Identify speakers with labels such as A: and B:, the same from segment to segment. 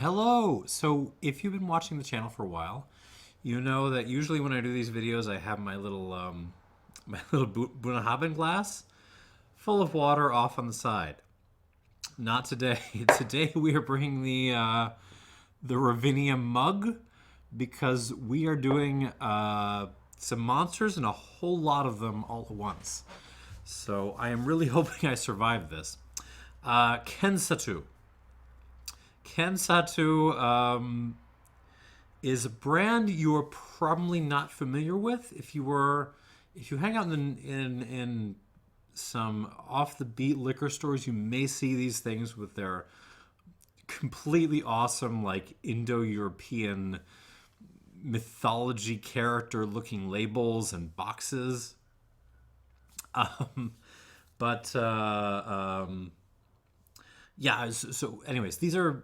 A: Hello! So, if you've been watching the channel for a while, you know that usually when I do these videos, I have my little Bunahaben glass full of water off on the side. Not today. Today we are bringing the Ravinia mug because we are doing some monsters and a whole lot of them all at once. So I am really hoping I survive this. Kensatu. Kensatu is a brand you are probably not familiar with. If you hang out in some off the beat liquor stores, you may see these things with their completely awesome like Indo-European mythology character looking labels and boxes. But yeah. So, anyways, these are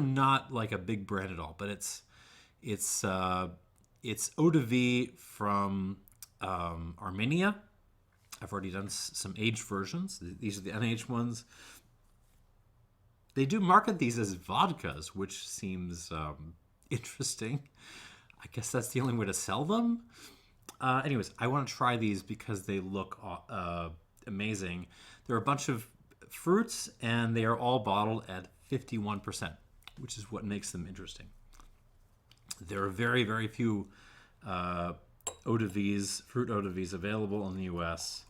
A: not like a big brand at all, but it's eau de vie from Armenia. I've already done some aged versions. These are the unaged ones. They do market these as vodkas, which seems interesting. I guess that's the only way to sell them. Anyways, I want to try these because they look amazing. There are a bunch of fruits, and they are all bottled at 51%, which is what makes them interesting. There are very, very few eau de vies, fruit eau de vies available in the U.S.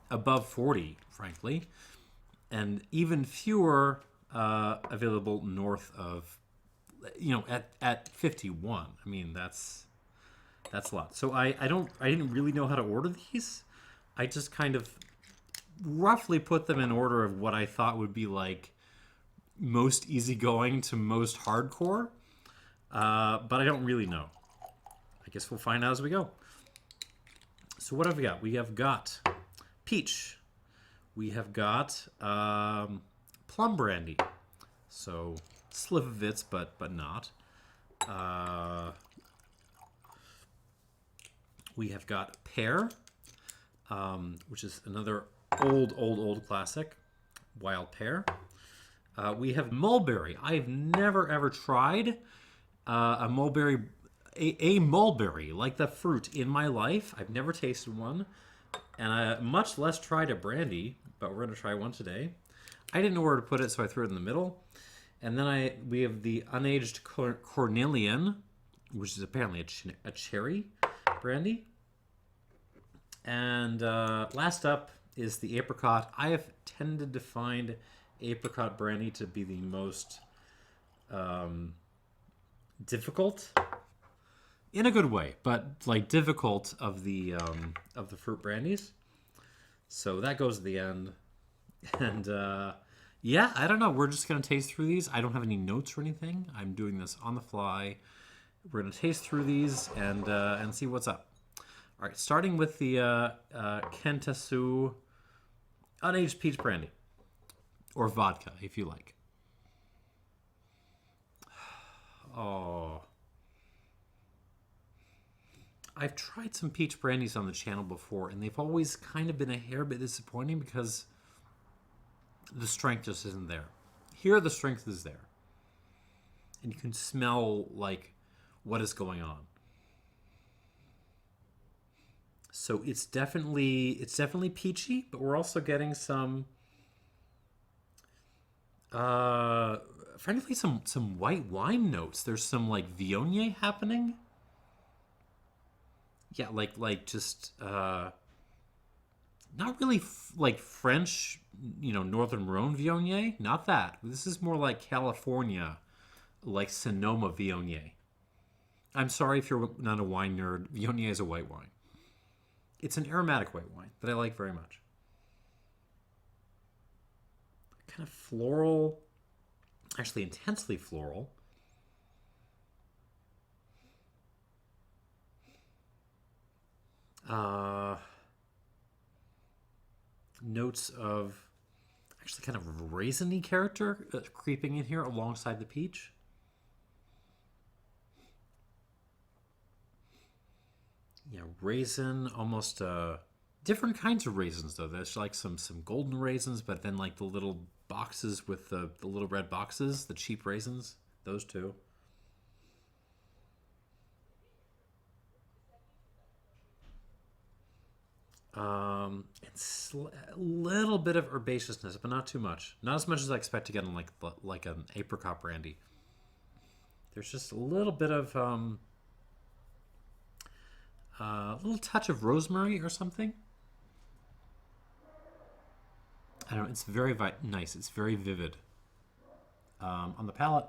A: Above 40, frankly, and even fewer available north of, at 51. I mean, that's a lot. So I didn't really know how to order these. I just kind of roughly put them in order of what I thought would be like most easygoing to most hardcore. But I don't really know. I guess we'll find out as we go. So what have we got? We have got peach. We have got plum brandy. So Slivovitz, but not. We have got pear, which is another old classic, wild pear. We have mulberry. I've never ever tried a mulberry, a mulberry like the fruit in my life. I've never tasted one, and I much less tried a brandy. But we're gonna try one today. I didn't know where to put it, so I threw it in the middle. And then we have the unaged Cornelian, which is apparently a cherry brandy. And last up is the apricot. I have tended to find apricot brandy to be the most difficult, in a good way, but like difficult of the fruit brandies. So that goes at the end, and yeah, I don't know. We're just gonna taste through these. I don't have any notes or anything. I'm doing this on the fly. We're gonna taste through these and see what's up. All right, starting with the Kensatu unaged peach brandy, or vodka, if you like. Oh, I've tried some peach brandies on the channel before, and they've always kind of been a hair bit disappointing because the strength just isn't there. Here, the strength is there, and you can smell like what is going on. So it's definitely peachy, but we're also getting some, frankly, some white wine notes. There's some like Viognier happening. Yeah, like just not really like French, Northern Rhone Viognier. Not that. This is more like California, like Sonoma Viognier. I'm sorry if you're not a wine nerd. Viognier is a white wine. It's an aromatic white wine that I like very much. Kind of floral, actually intensely floral. Notes of actually kind of raisiny character creeping in here alongside the peach. Yeah, raisin, almost different kinds of raisins though. There's like some golden raisins, but then like the little boxes with the little red boxes, the cheap raisins, those two. It's a little bit of herbaceousness, but not too much. Not as much as I expect to get in like an apricot brandy. There's just a little bit of a little touch of rosemary or something. I don't know. It's very nice. It's very vivid on the palate.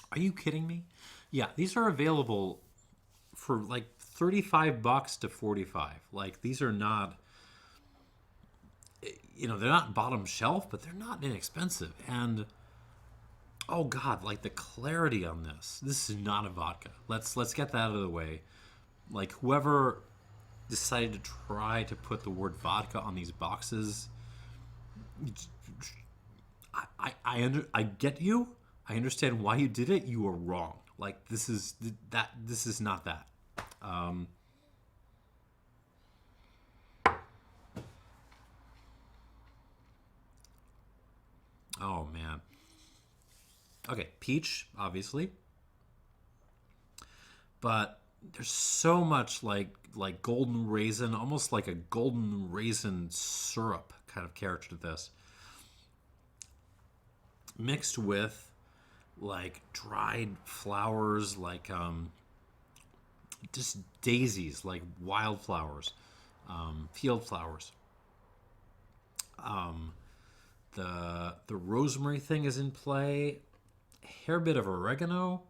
A: Are you kidding me? Yeah, these are available for like $35 to 45. Like these are not, they're not bottom shelf, but they're not inexpensive. And oh god, like the clarity on this. This is not a vodka. Let's get that out of the way. Like whoever decided to try to put the word vodka on these boxes, I get you. I understand why you did it. You were wrong. Like this is not that. Oh man. Okay, peach, obviously, but there's so much like golden raisin, almost like a golden raisin syrup kind of character to this, mixed with like dried flowers, like just daisies, like wildflowers, field flowers. The rosemary thing is in play. A hair bit of oregano.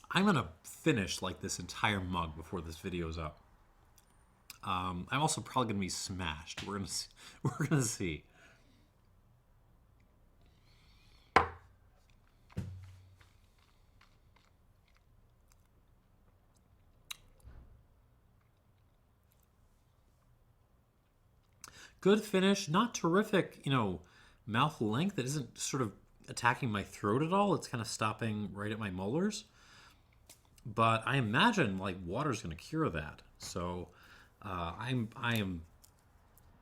A: I'm gonna finish like this entire mug before this video's up. I'm also probably gonna be smashed. We're gonna see. Good finish, not terrific, mouth length. It isn't sort of attacking my throat at all. It's kind of stopping right at my molars. But I imagine like water's going to cure that. So I am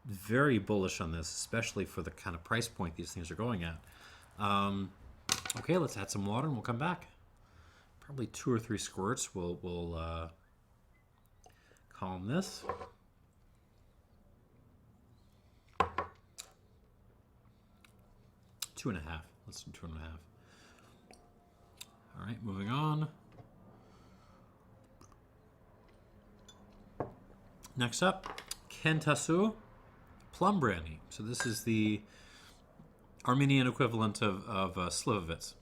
A: very bullish on this, especially for the kind of price point these things are going at. Okay, let's add some water and we'll come back. Probably 2 or 3 squirts will calm this. 2.5. Let's do 2.5. All right, moving on. Next up, Kensatu Plum Brandy. So this is the Armenian equivalent of Slivovitz.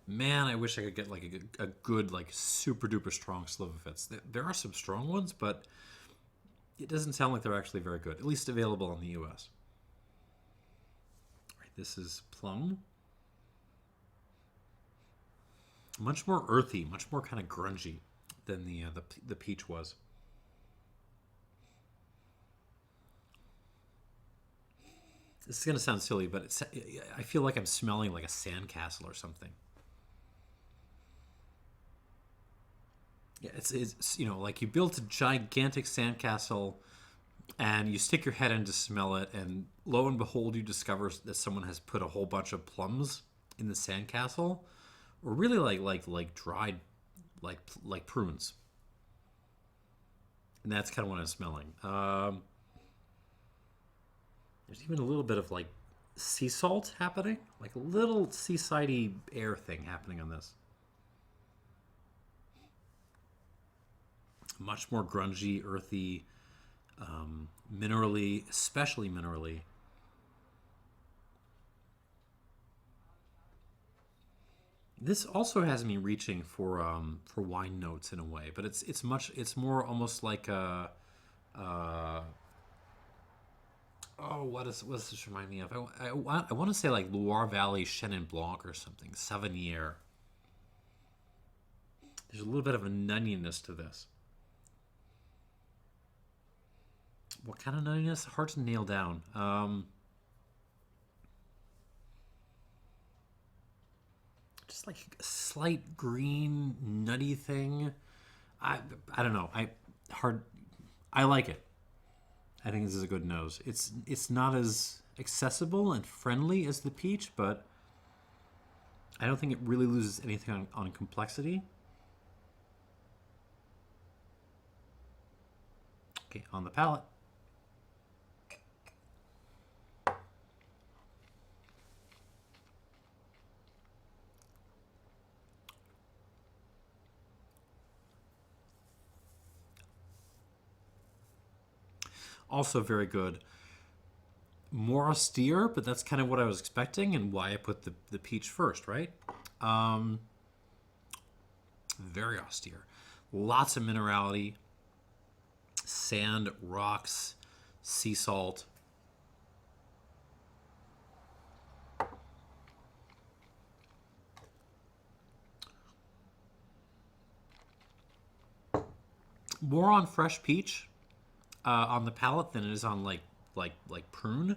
A: Man, I wish I could get like a good, like super duper strong Slivovitz. There are some strong ones, but it doesn't sound like they're actually very good, at least available in the US. All right, this is plum. Much more earthy, much more kind of grungy than the peach was. This is going to sound silly, but I feel like I'm smelling like a sandcastle or something. Yeah, it's like you built a gigantic sandcastle and you stick your head in to smell it, and lo and behold, you discover that someone has put a whole bunch of plums in the sandcastle, or really like dried like prunes. And that's kind of what I'm smelling. There's even a little bit of like sea salt happening, like a little seasidey air thing happening on this. Much more grungy, earthy, minerally, especially minerally. This also has me reaching for wine notes in a way, but it's more almost like a what does this remind me of? I want to say like Loire Valley Chenin Blanc or something, Savennier. There's a little bit of a nuttiness to this. What kind of nuttiness? Hard to nail down. just like a slight green nutty thing. I don't know. I like it. I think this is a good nose. It's not as accessible and friendly as the peach, but I don't think it really loses anything on complexity. Okay, on the palate. Also very good. More austere, but that's kind of what I was expecting and why I put the peach first, right? Very austere. Lots of minerality, sand, rocks, sea salt. More on fresh peach on the palate than it is on like prune.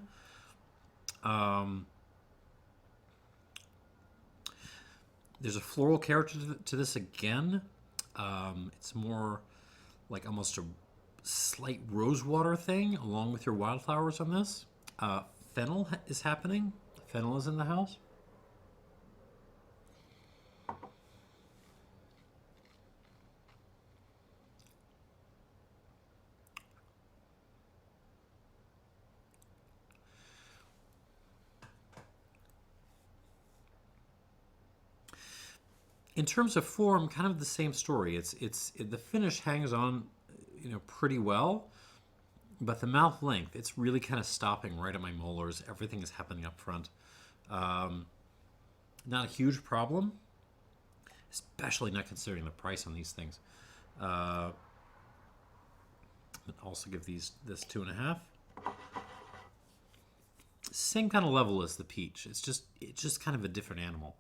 A: There's a floral character to this again. It's more like almost a slight rosewater thing along with your wildflowers on this. Fennel is happening. Fennel is in the house. In terms of form, kind of the same story. The finish hangs on, pretty well, but the mouth length, it's really kind of stopping right at my molars. Everything is happening up front. Not a huge problem, especially not considering the price on these things. But also give this 2.5. Same kind of level as the peach. It's just kind of a different animal.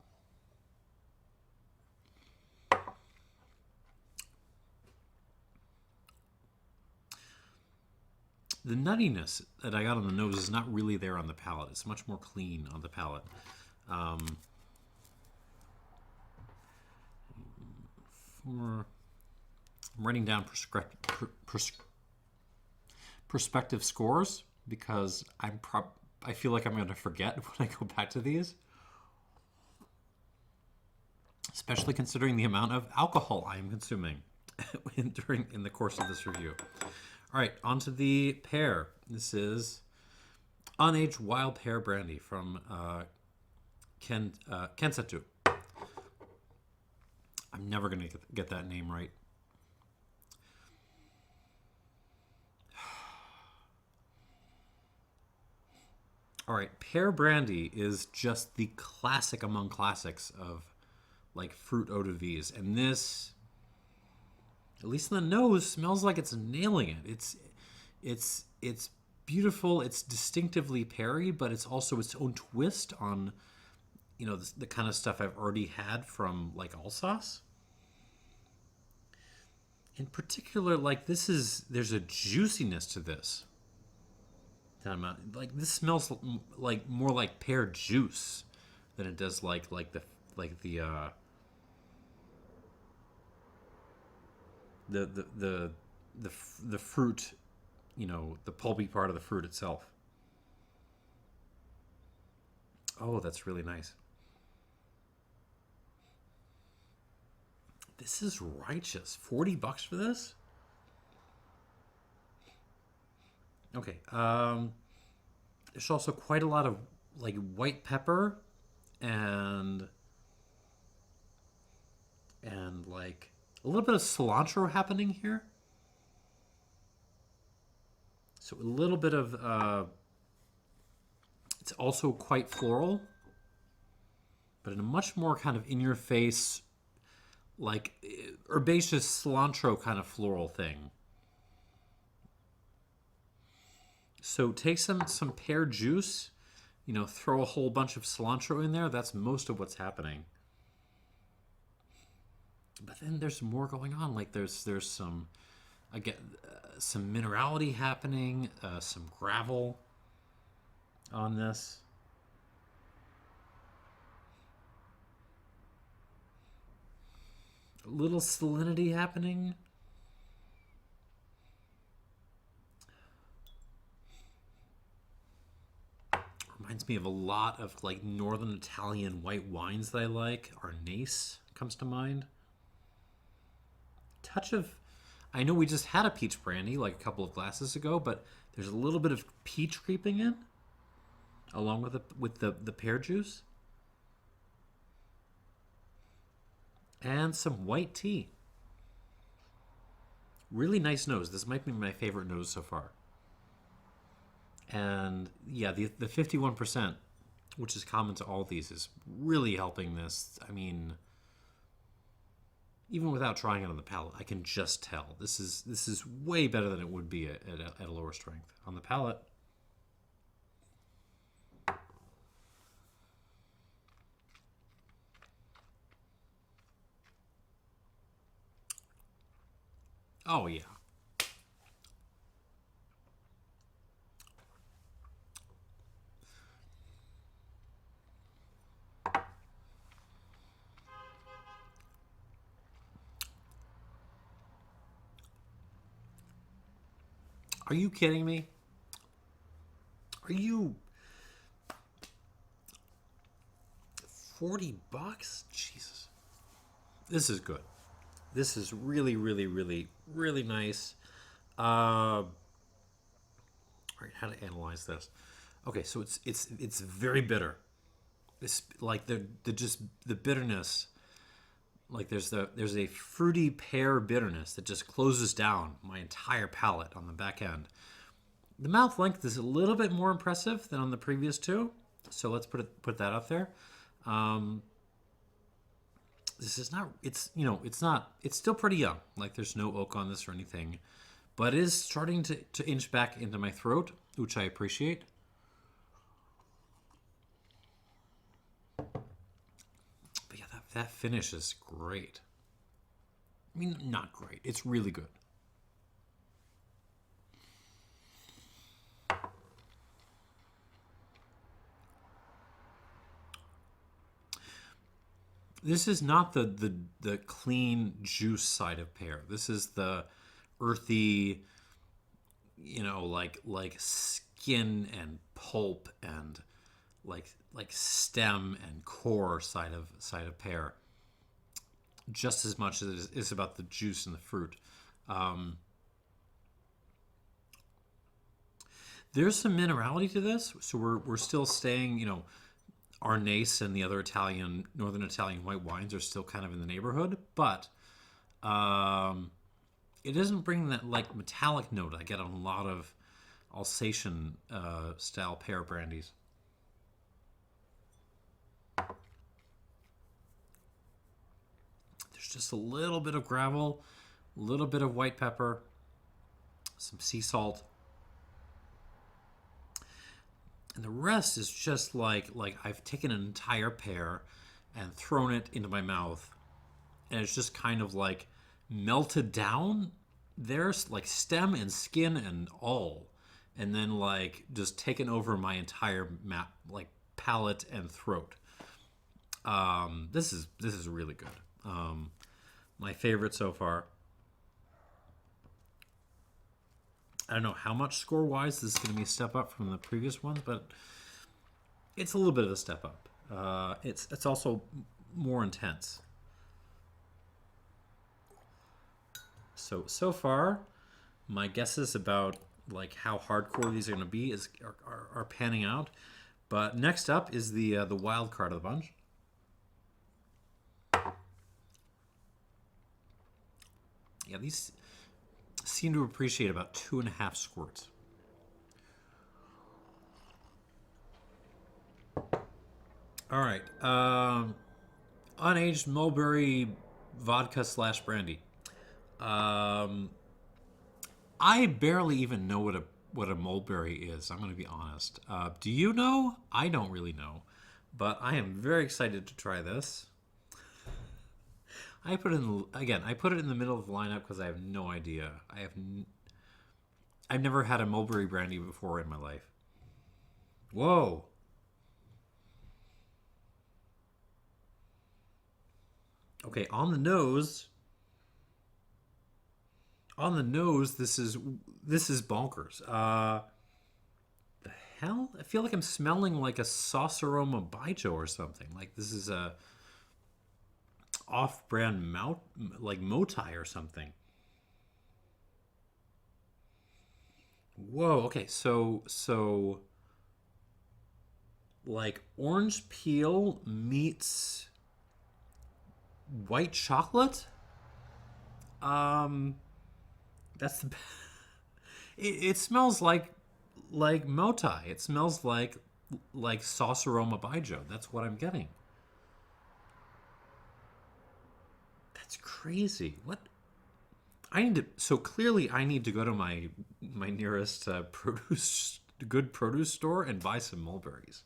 A: The nuttiness that I got on the nose is not really there on the palate. It's much more clean on the palate. I'm writing down perspective scores because I feel like I'm going to forget when I go back to these. Especially considering the amount of alcohol I am consuming in the course of this review. All right, on to the pear. This is unaged wild pear brandy from Kensatu. I'm never going to get that name right. All right, pear brandy is just the classic among classics of like fruit eau de vie, and this, at least in the nose, smells like it's nailing it. It's beautiful. It's distinctively peary, but it's also its own twist on, the kind of stuff I've already had from like Alsace. In particular, like there's a juiciness to this. Like this smells like more like pear juice than it does like the fruit, the pulpy part of the fruit itself. Oh, that's really nice. This is righteous. $40 for this? Okay. There's also quite a lot of like white pepper and like a little bit of cilantro happening here. So a little bit of, it's also quite floral, but in a much more kind of in-your-face, like herbaceous cilantro kind of floral thing. So take some pear juice, throw a whole bunch of cilantro in there. That's most of what's happening. But then there's more going on. Like there's some, again, some minerality happening, some gravel on this. little salinity happening. Reminds me of a lot of like northern Italian white wines that I like. Armenian comes to mind. Touch of, I know we just had a peach brandy like a couple of glasses ago, but there's a little bit of peach creeping in, along with the pear juice, and some white tea. Really nice nose. This might be my favorite nose so far. And yeah, the 51%, which is common to all these, is really helping this. I mean, even without trying it on the palate, I can just tell this is way better than it would be at a lower strength on the palate. Oh yeah. Are you kidding me? Are you $40? Jesus. This is good. This is really, really, really, really nice. All right, how to analyze this? Okay, so it's very bitter. It's like the bitterness. Like there's a fruity pear bitterness that just closes down my entire palate on the back end. The mouth length is a little bit more impressive than on the previous two, so let's put that up there. This is not. It's not. It's still pretty young. Like there's no oak on this or anything, but it is starting to inch back into my throat, which I appreciate. But yeah, that finish is great. I mean, not great. It's really good. This is not the clean juice side of pear. This is the earthy, like skin and pulp and like stem and core side of pear. Just as much as it is about the juice and the fruit. There's some minerality to this, so we're still staying, Arnese and the other northern Italian white wines are still kind of in the neighborhood, but it doesn't bring that like metallic note I get on a lot of Alsatian style pear brandies. There's just a little bit of gravel, a little bit of white pepper, some sea salt. And the rest is just like I've taken an entire pear and thrown it into my mouth, and it's just kind of like melted down. There's like stem and skin and all, and then like just taken over my entire like palate and throat. This is really good. My favorite so far. I don't know how much score-wise this is going to be a step up from the previous ones, but it's a little bit of a step up. It's also more intense. So far, my guesses about like how hardcore these are going to be are panning out. But next up is the wild card of the bunch. Yeah, these seem to appreciate about 2.5 squirts. All right. Unaged mulberry vodka / brandy. I barely even know what a mulberry is. I'm going to be honest. Do you know? I don't really know, but I am very excited to try this. I put it in the middle of the lineup because I have no idea. I've never had a mulberry brandy before in my life. Whoa. Okay, on the nose, on the nose, this is bonkers. The hell? I feel like I'm smelling like a sauce aroma baijiu or something. Like this is a off-brand like motai or something. Whoa. Okay. So like orange peel meets white chocolate. Um, that's the. It smells like motai. It smells like sauce aroma baijiu. That's what I'm getting. That's crazy. What? I need to. So clearly, I need to go to my nearest good produce store and buy some mulberries.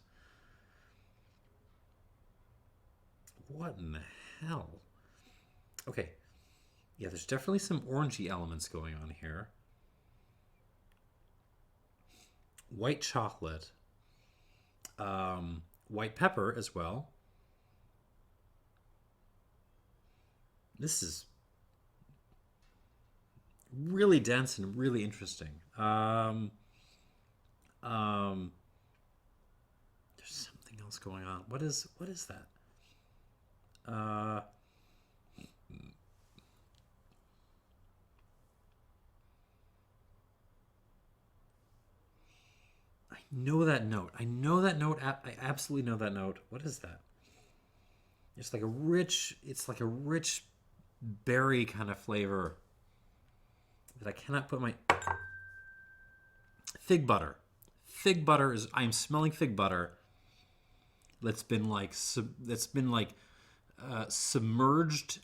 A: What in the hell? Okay. Yeah, there's definitely some orangey elements going on here. White chocolate, white pepper as well. This is really dense and really interesting. Um, there's something else going on. What is that? Uh, I know that note. I know that note. I absolutely know that note. What is that? It's like a rich. It's like a rich berry kind of flavor that I cannot put my fig butter. Fig butter is. I'm smelling fig butter. That's been like submerged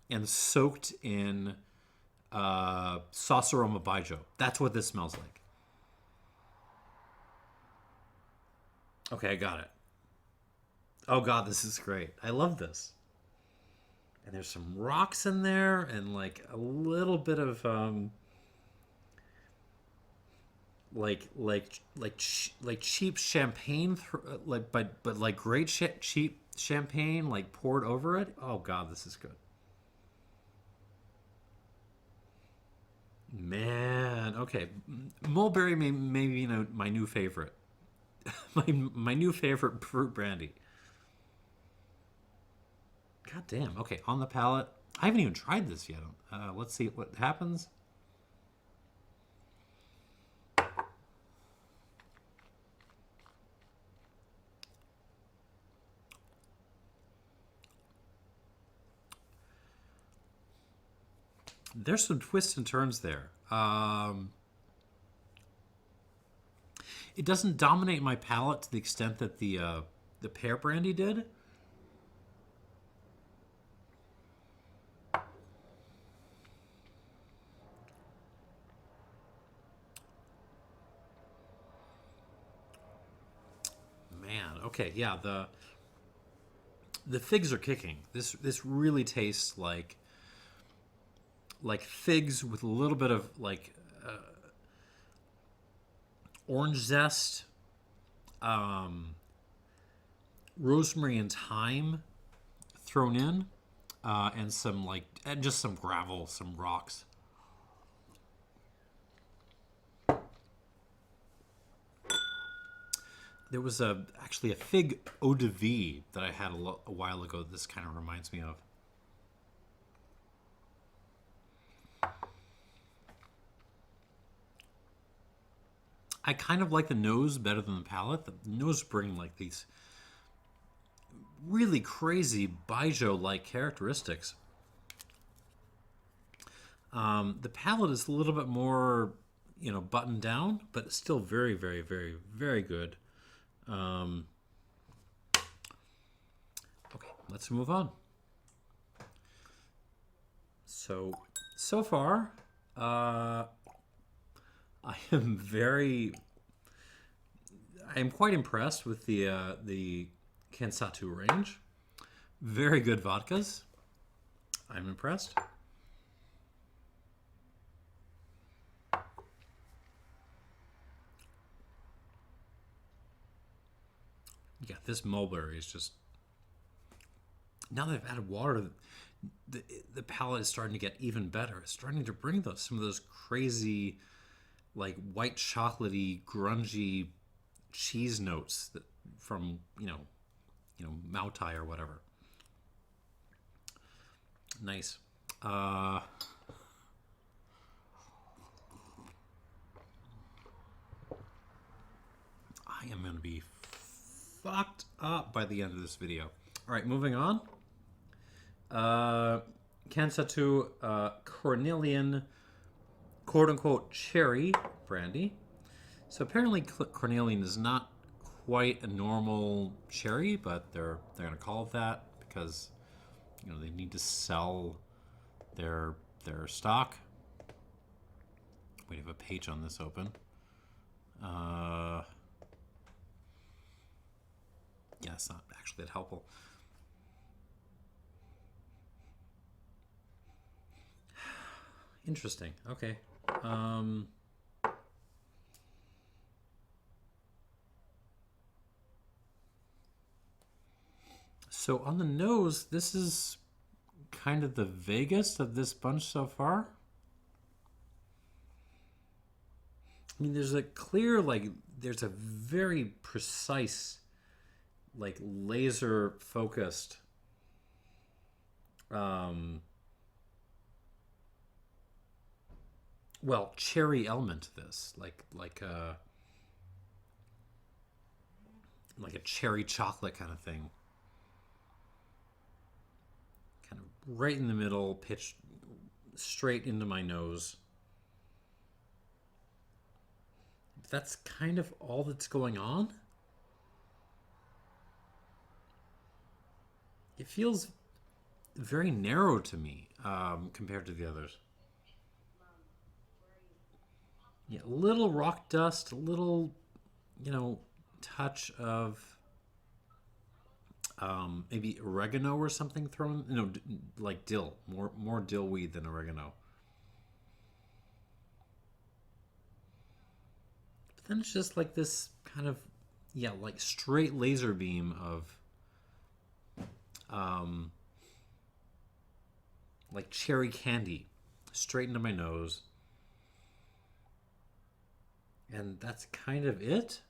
A: and soaked in sauce aroma baijiu. That's what this smells like. Okay, I got it. Oh god, this is great. I love this. And there's some rocks in there and like a little bit of like cheap champagne but like great cheap champagne like poured over it. Oh god, this is good. Man, okay. Mulberry may be my new favorite. My new favorite fruit brandy. God damn. Okay, on the palate. I haven't even tried this yet. Let's see what happens. There's some twists and turns there. It doesn't dominate my palate to the extent that the pear brandy did. Man, okay, yeah, the figs are kicking. This really tastes like figs with a little bit of like orange zest, um, rosemary and thyme thrown in, and just some gravel, some rocks. There was actually a fig eau de vie that I had a while ago. This kind of reminds me of. I kind of like the nose better than the palate. The nose bringing like these really crazy baijiu-like characteristics. The palate is a little bit more, buttoned down, but still very, very, very, very good. Um, okay, let's move on. So far, I am quite impressed with the Kensatu range. Very good vodkas. I'm impressed. Yeah, this mulberry is just, now that I've added water, the palate is starting to get even better. It's starting to bring some of those crazy, like white chocolatey, grungy cheese notes that from Mautai or whatever. Nice. I am going to be fucked up by the end of this video. All right, moving on. Kensatu Cornelian, quote-unquote, cherry brandy. So apparently Cornelian is not quite a normal cherry, but they're going to call it that because they need to sell their stock. We have a page on this open. Yeah, it's not actually that helpful. Interesting. Okay. So on the nose, this is kind of the vaguest of this bunch so far. I mean, there's a clear, there's a very precise, laser focused cherry element to this, like a cherry chocolate kind of thing, kind of right in the middle, pitched straight into my nose. That's kind of all that's going on. It feels very narrow to me compared to the others. Yeah, a little rock dust, a little, touch of maybe oregano or something thrown. Like dill, more dill weed than oregano. But then it's just like this kind of, like straight laser beam of, like cherry candy, straight into my nose. And that's kind of it?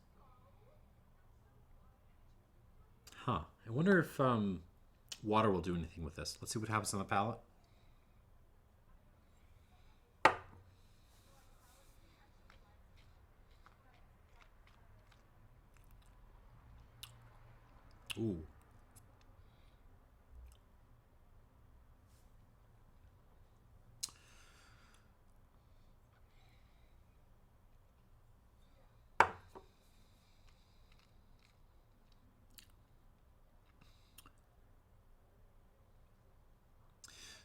A: Huh. I wonder if water will do anything with this. Let's see what happens on the palate. Ooh.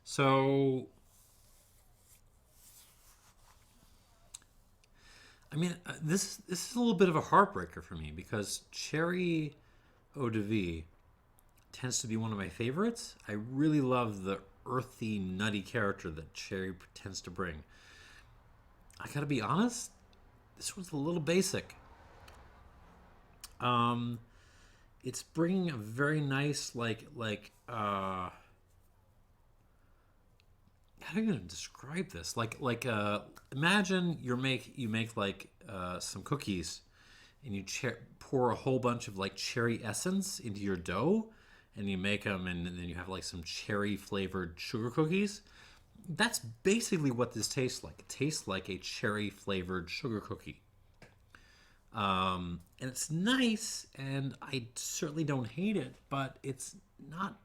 A: So, I mean, this is a little bit of a heartbreaker for me because cherry eau de vie tends to be one of my favorites. I really love the earthy, nutty character that cherry tends to bring. I gotta be honest, this was a little basic. It's bringing a very nice, how are you gonna describe this? Imagine you make some cookies, and you pour a whole bunch of cherry essence into your dough, and you make them, and then you have some cherry flavored sugar cookies. That's basically what this tastes like. It tastes like a cherry flavored sugar cookie. And it's nice, and I certainly don't hate it, but it's not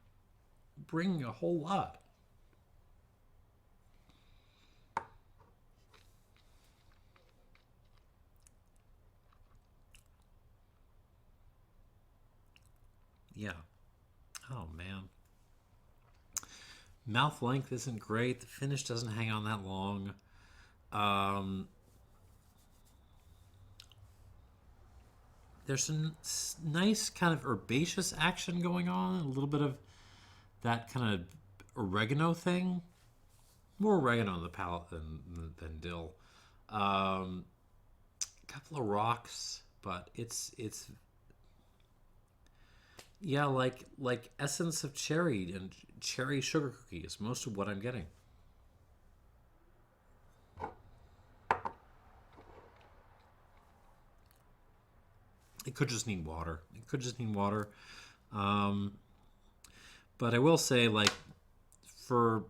A: bringing a whole lot. Yeah. Oh, man. Mouth length isn't great. The finish doesn't hang on that long. There's some nice kind of herbaceous action going on. A little bit of that kind of oregano thing. More oregano on the palate than dill. A couple of rocks, but it's Yeah, like essence of cherry and cherry sugar cookie is most of what I'm getting. It could just need water. It could just need water. Um, but I will say, like, for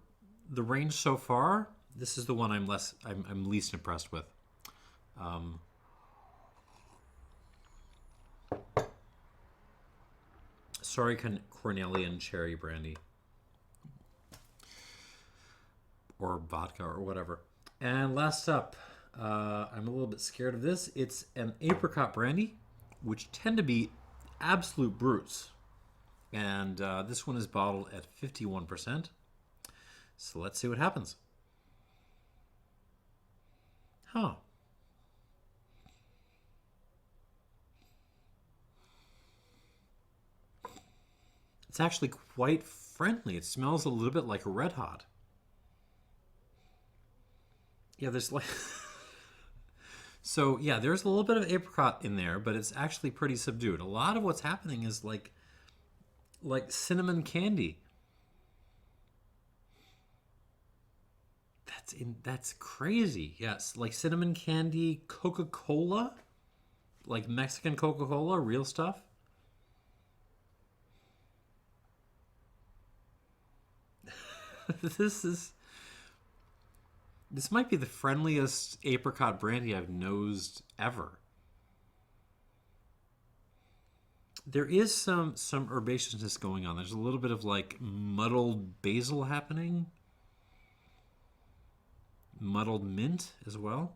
A: the range so far, this is the one I'm least impressed with. Um, sorry, Cornelian cherry brandy or vodka or whatever. And last up, I'm a little bit scared of this. It's an apricot brandy, which tend to be absolute brutes. And this one is bottled at 51%. So let's see what happens. Huh. It's actually quite friendly. It smells a little bit like a Red Hot. Yeah, there's like... So, yeah, there's a little bit of apricot in there, but it's actually pretty subdued. A lot of what's happening is like cinnamon candy. That's crazy. Yes, like cinnamon candy, Coca-Cola, like Mexican Coca-Cola, real stuff. this is this might be the friendliest apricot brandy I've nosed ever. There is some herbaceousness going on. There's a little bit of like muddled basil happening, muddled mint as well.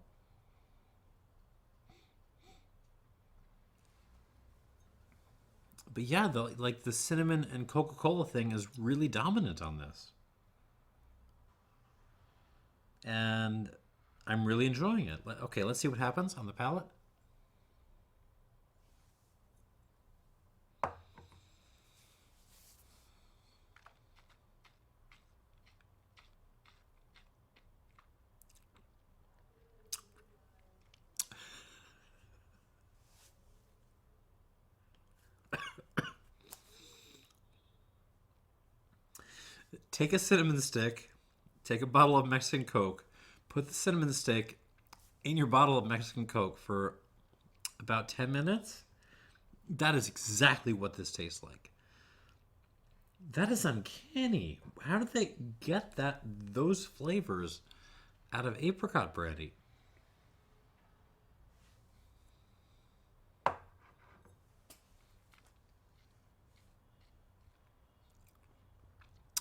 A: But yeah, the cinnamon and Coca-Cola thing is really dominant on this. And I'm really enjoying it. Okay, let's see what happens on the palate. Take a cinnamon stick, take a bottle of Mexican Coke, put the cinnamon stick in your bottle of Mexican Coke for about 10 minutes. That is exactly what this tastes like. That is uncanny. How did they get those flavors out of apricot brandy?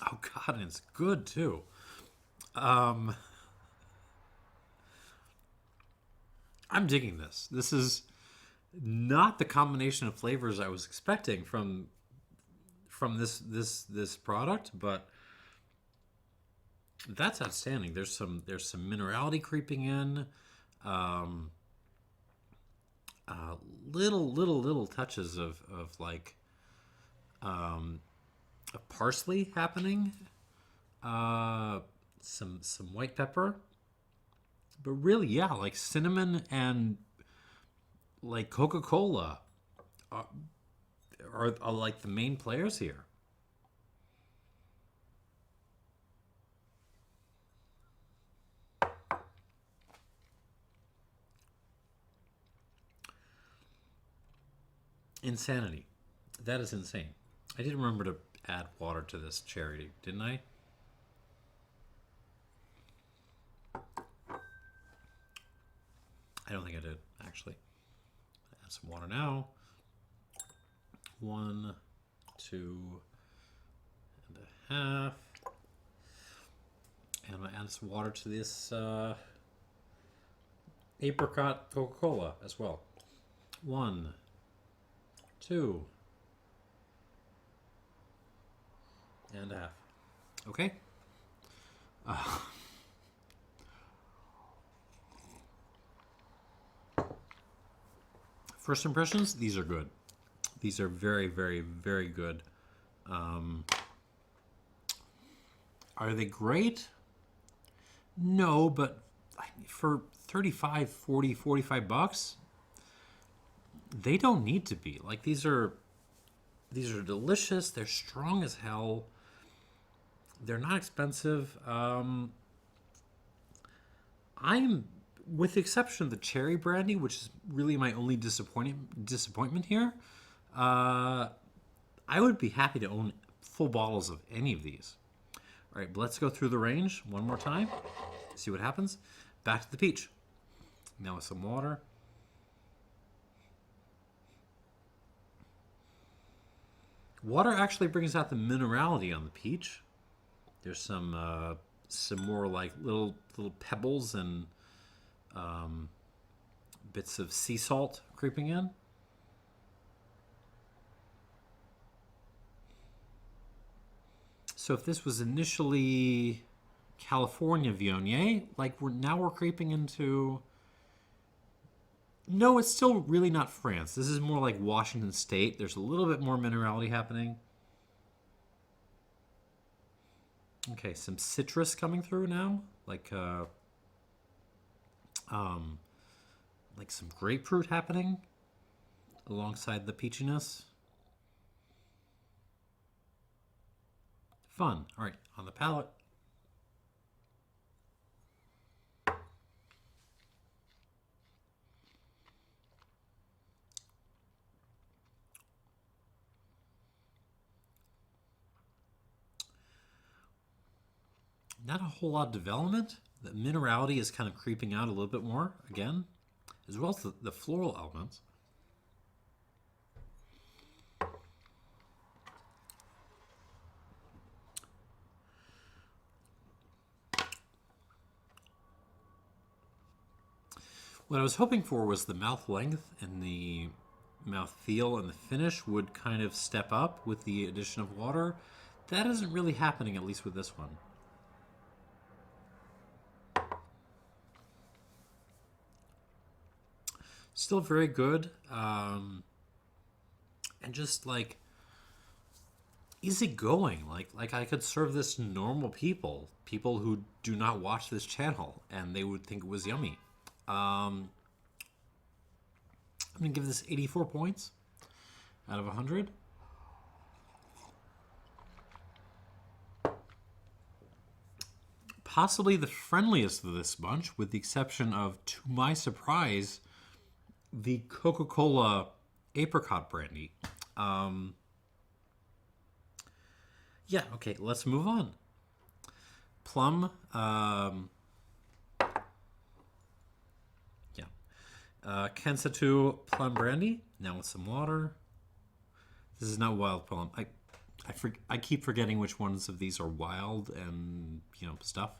A: Oh god, and it's good too. Um, I'm digging this. This is not the combination of flavors I was expecting from this product, but that's outstanding. There's some minerality creeping in, um, little touches of like a parsley happening, uh, some white pepper, but really, yeah, like cinnamon and like Coca-Cola are, are like the main players here. Insanity. That is insane. I did remember to add water to this cherry, didn't I? I don't think I did, actually. Add some water now. 1, 2.5. And I'm going to add some water to this apricot Coca-Cola as well. 1, 2.5. Okay. First impressions, these are good. These are very, very, very good. Are they great? No, but for 35, 40, 45 bucks, they don't need to be. Like these are These are delicious. They're strong as hell. They're not expensive. I'm, with the exception of the cherry brandy, which is really my only disappointment here. Uh, I would be happy to own full bottles of any of these. All right, but let's go through the range one more time. See what happens. Back to the peach. Now with some water. Water actually brings out the minerality on the peach. There's some more like little pebbles and bits of sea salt creeping in. So if this was initially California Viognier, like we're creeping into. No, it's still really not France. This is more like Washington State. There's a little bit more minerality happening. Okay, some citrus coming through now, like some grapefruit happening alongside the peachiness. Fun. All right, on the palate. Not a whole lot of development. The minerality is kind of creeping out a little bit more again, as well as the floral elements. What I was hoping for was the mouth length and the mouth feel and the finish would kind of step up with the addition of water. That isn't really happening, at least with this one. Still very good, and just like easygoing. Like I could serve this to normal people who do not watch this channel, and they would think it was yummy. I'm gonna give this 84 points out of 100. Possibly the friendliest of this bunch, with the exception of, to my surprise, the Coca-Cola Apricot Brandy. Yeah, okay, let's move on. Plum, Kensatu Plum Brandy. Now with some water. This is not wild plum. I keep forgetting which ones of these are wild and, stuff.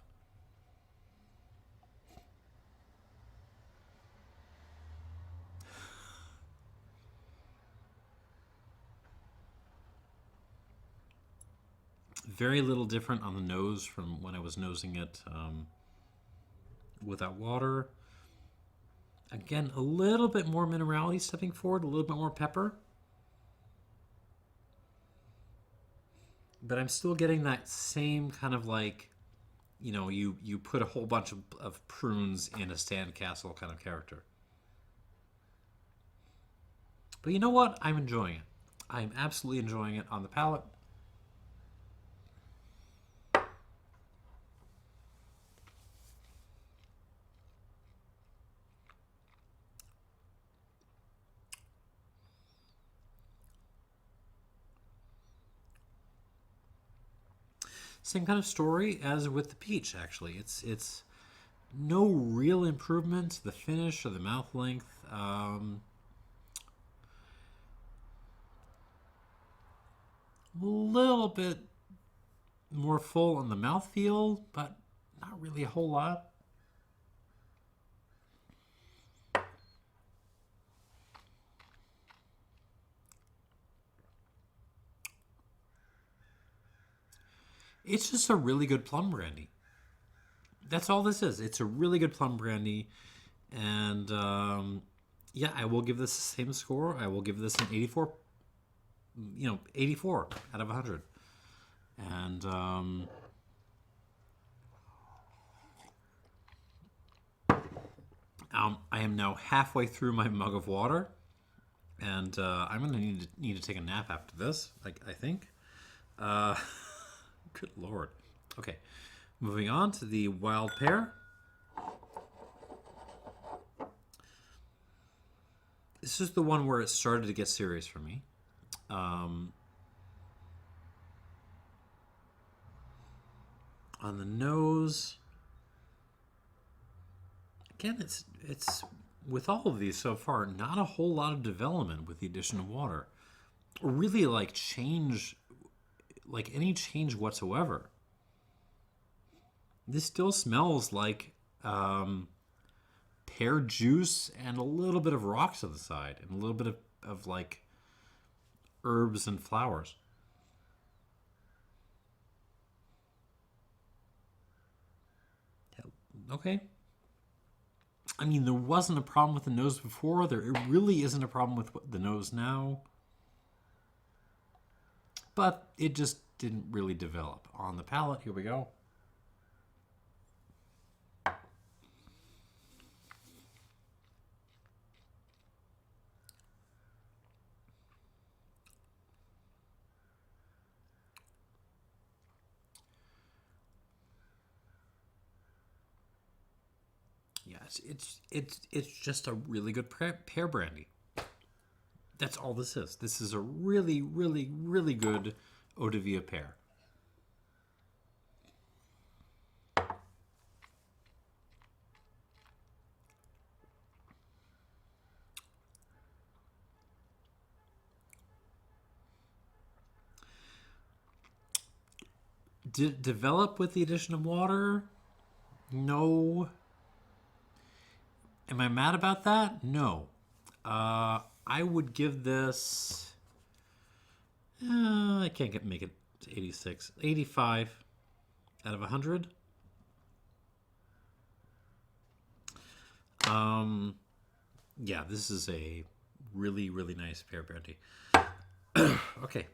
A: Very little different on the nose from when I was nosing it without water. Again, a little bit more minerality stepping forward, a little bit more pepper. But I'm still getting that same kind of like, you put a whole bunch of prunes in a sandcastle kind of character. But you know what? I'm enjoying it. I'm absolutely enjoying it on the palate. Same kind of story as with the peach, actually. It's no real improvement. The finish or the mouth length. Little bit more full on the mouthfeel, but not really a whole lot. It's just a really good plum brandy. That's all this is. It's a really good plum brandy. And yeah, I will give this the same score. I will give this an 84, 84 out of 100. And I am now halfway through my mug of water. and I'm gonna need to take a nap after this. I think. Uh, good lord. Okay, moving on to the wild pear. This is the one where it started to get serious for me. On the nose, again, it's with all of these so far, not a whole lot of development with the addition of water, or really like any change whatsoever. This still smells like pear juice and a little bit of rocks to the side, and a little bit of like herbs and flowers. Okay. I mean, there wasn't a problem with the nose before. It really isn't a problem with the nose now. But it just didn't really develop. On the palate, here we go. Yes, it's just a really good pear brandy. That's all this is. This is a really, really, really good eau de vie pear. Did it develop with the addition of water? No. Am I mad about that? No. I would give this. I can't make it 86. 85 out of 100. Yeah, this is a really, really nice pear brandy. Okay.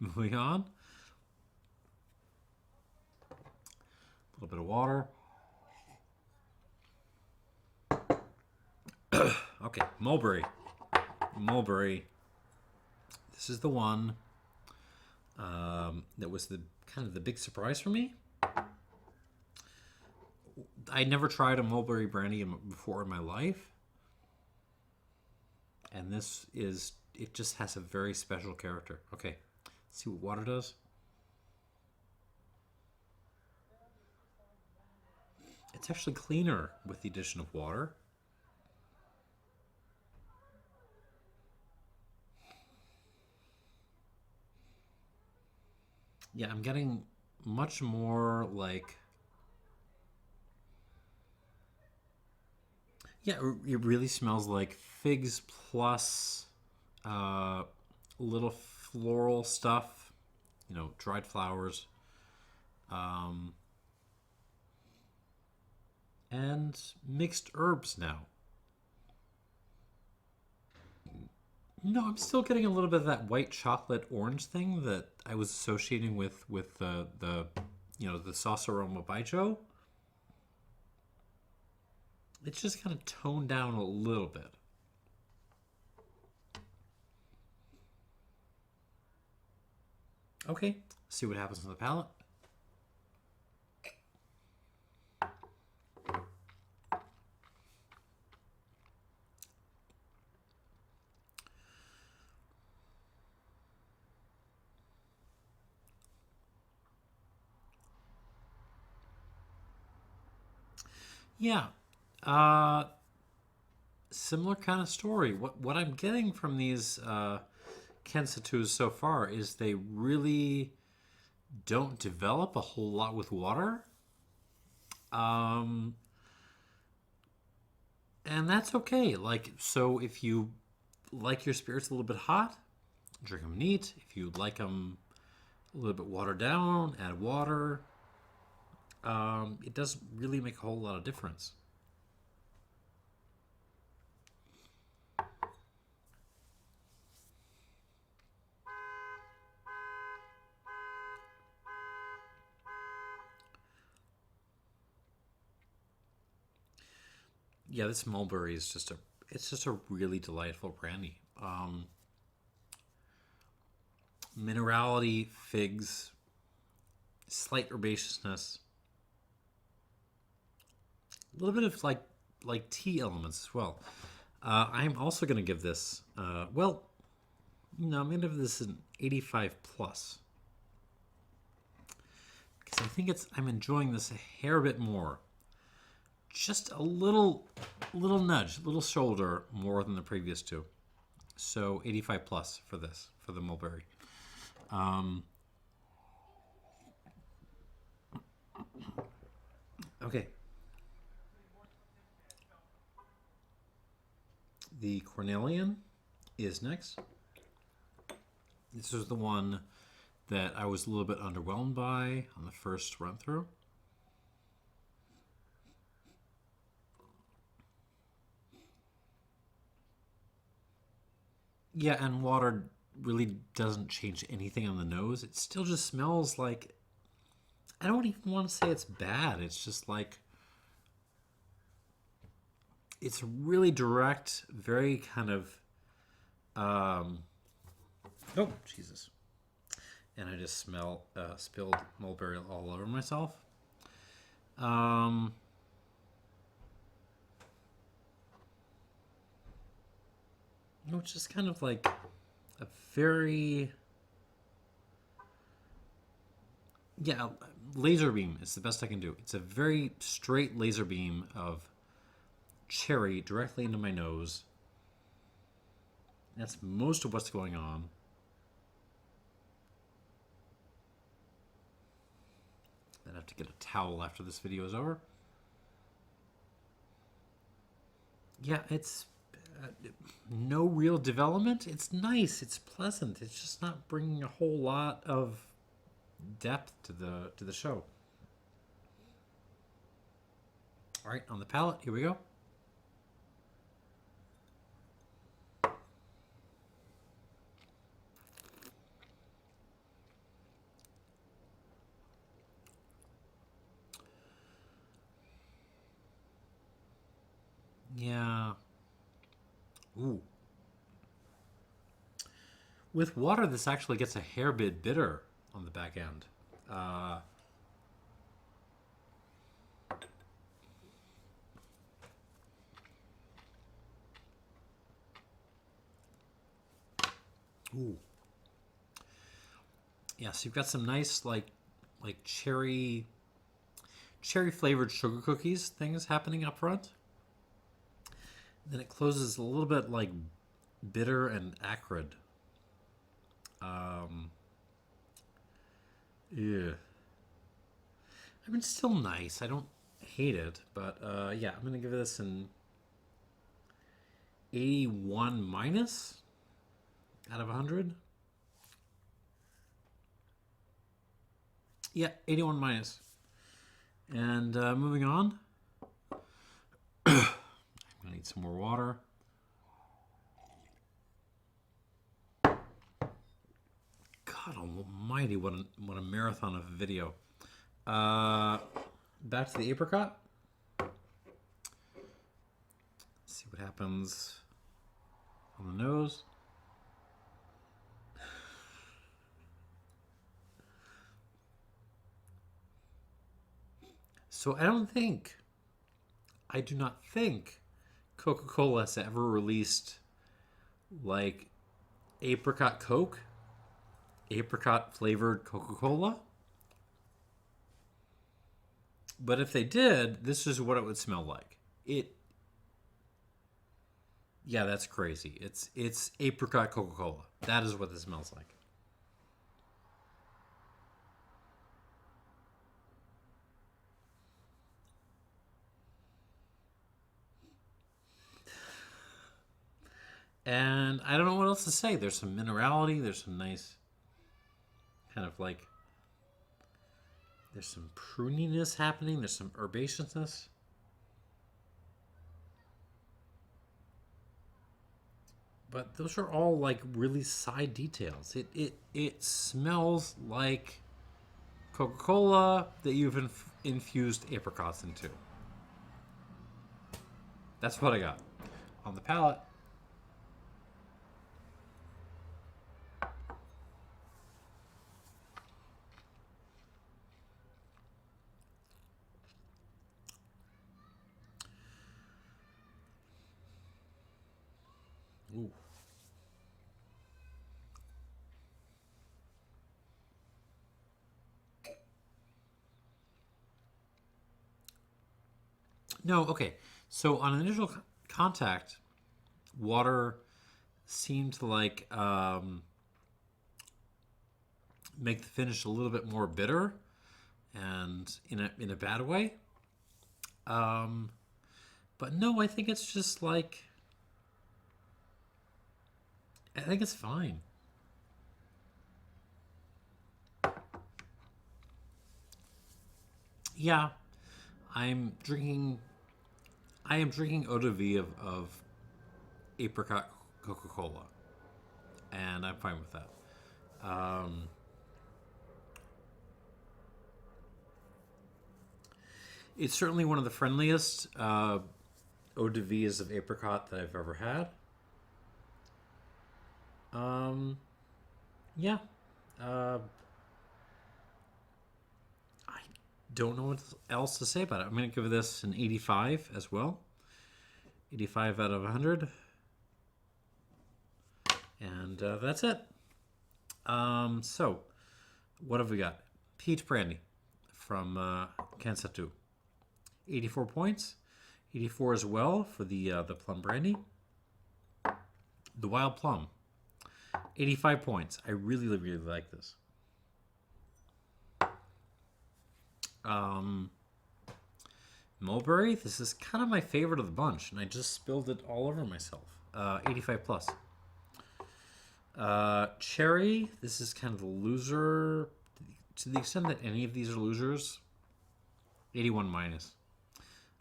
A: Moving on. A little bit of water. Okay, mulberry. This is the one that was the kind of the big surprise for me. I never tried a mulberry brandy before in my life, and it just has a very special character. Okay, let's see what water does. It's actually cleaner with the addition of water. Yeah, I'm getting much more like... Yeah, it really smells like figs plus little floral stuff, dried flowers. And mixed herbs now. No, I'm still getting a little bit of that white chocolate orange thing that I was associating with the sauce aroma baijiu. It's just kind of toned down a little bit. Okay, let's see what happens on the palate. Yeah, similar kind of story. What I'm getting from these Kensatus so far is they really don't develop a whole lot with water. And that's okay. So if you like your spirits a little bit hot, drink them neat. If you like them a little bit watered down, add water. It doesn't really make a whole lot of difference. Yeah, this mulberry is just it's just a really delightful brandy. Minerality, figs, slight herbaceousness, a little bit of like tea elements as well. I'm also going to give this, well, no, I'm going to give this an 85 plus. Because I think I'm enjoying this a hair bit more. Just a little nudge, a little shoulder more than the previous two. So 85 plus for this, for the mulberry. Okay. The Cornelian is next. This is the one that I was a little bit underwhelmed by on the first run through. Yeah, and water really doesn't change anything on the nose. It still just smells like, I don't even want to say it's bad. It's just like, it's really direct, very kind of, oh, Jesus. And I just spilled mulberry all over myself. Which is kind of like a very, yeah, laser beam is the best I can do. It's a very straight laser beam of cherry directly into my nose. That's most of what's going on. I'd have to get a towel after this video is over. Yeah, it's no real development. It's nice. It's pleasant. It's just not bringing a whole lot of depth to the show. All right, on the palate, here we go. Yeah. Ooh. With water, this actually gets a hair bit bitter on the back end. Ooh. Yeah, so you've got some nice like cherry flavored sugar cookies things happening up front. Then it closes a little bit like bitter and acrid. Yeah. I mean, it's still nice. I don't hate it, but yeah, I'm gonna give this an 81 minus out of 100. Yeah, 81 minus. And moving on. I need some more water. God almighty, what a marathon of a video. Back to the apricot. Let's see what happens on the nose. So I do not think Coca-Cola has ever released like apricot Coke, apricot flavored Coca-Cola. But if they did, this is what it would smell like. Yeah, that's crazy. It's apricot Coca-Cola. That is what this smells like. And I don't know what else to say. There's some minerality. There's some nice kind of like, there's some pruniness happening. There's some herbaceousness. But those are all like really side details. It smells like Coca-Cola that you've infused apricots into. That's what I got. on the palate. Ooh. No, okay. So on initial contact, water seemed to like make the finish a little bit more bitter, and in a bad way. But no, I think it's just like I think it's fine. Yeah, I'm drinking. I am drinking eau de vie of apricot Coca-Cola, and I'm fine with that. Um, it's certainly one of the friendliest eau de vies of apricot that I've ever had. Um, yeah, uh, I don't know what else to say about it. I'm going to give this an 85 as well. 85 out of 100. And that's it. So, what have we got? Peach Brandy from Kensatu. 84 points. 84 as well for the Plum Brandy. The Wild Plum. 85 points. I really, really like this. Mulberry. This is kind of my favorite of the bunch, and I just spilled it all over myself. 85 plus. Cherry. This is kind of the loser. To the extent that any of these are losers, 81 minus.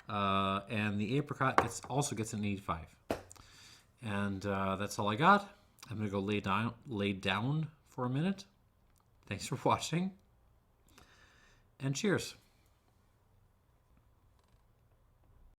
A: And the apricot also gets an 85. And that's all I got. I'm gonna go lay down for a minute. Thanks for watching, and cheers.